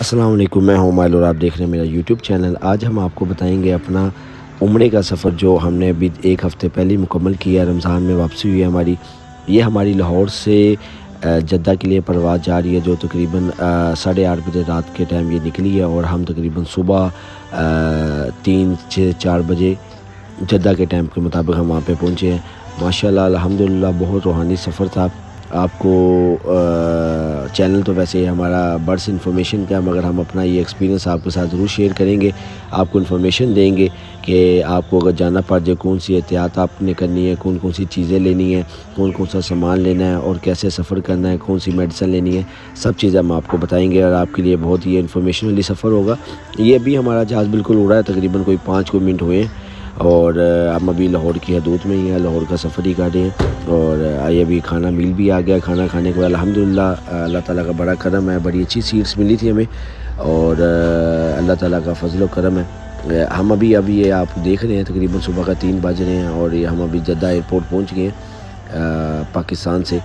السلام علیکم، میں ہوں مائل اور آپ دیکھ رہے ہیں میرا یوٹیوب چینل۔ آج ہم آپ کو بتائیں گے اپنا عمرے کا سفر جو ہم نے ابھی ایک ہفتے پہلے مکمل کیا، رمضان میں واپسی ہوئی ہے ہماری۔ یہ ہماری لاہور سے جدہ کے لیے پرواز جا رہی ہے، جو تقریباً 8:30 بجے رات کے ٹائم یہ نکلی ہے، اور ہم تقریباً صبح 3-4 بجے جدہ کے ٹائم کے مطابق ہم وہاں پہ پہنچے ہیں۔ ماشاءاللہ الحمدللہ بہت روحانی سفر تھا۔ آپ کو چینل تو ویسے ہمارا برس انفارمیشن کا، مگر ہم اپنا یہ ایکسپیرینس آپ کے ساتھ ضرور شیئر کریں گے، آپ کو انفارمیشن دیں گے کہ آپ کو اگر جانا پڑ جائے کون سی احتیاط آپ نے کرنی ہے، کون سی چیزیں لینی ہیں، کون سا سامان لینا ہے، اور کیسے سفر کرنا ہے، کون سی میڈیسن لینی ہے، سب چیزیں ہم آپ کو بتائیں گے، اور آپ کے لیے بہت یہ انفارمیشن والی سفر ہوگا۔ یہ ابھی ہمارا جہاز بالکل اڑا ہے، تقریباً کوئی 5 منٹ ہوئے ہیں، اور ہم ابھی لاہور کی حدود میں ہی ہیں، لاہور کا سفر ہی کر رہے ہیں۔ اور ابھی کھانا میل بھی آ گیا، کھانا کھانے کے بعد الحمدللہ اللہ تعالیٰ کا بڑا کرم ہے، بڑی اچھی سیٹس ملی تھی ہمیں، اور اللہ تعالیٰ کا فضل و کرم ہے۔ ہم ابھی یہ آپ دیکھ رہے ہیں تقریباً صبح کا 3 بج رہے ہیں، اور ہم ابھی جدہ ایئرپورٹ پہنچ گئے ہیں پاکستان سے۔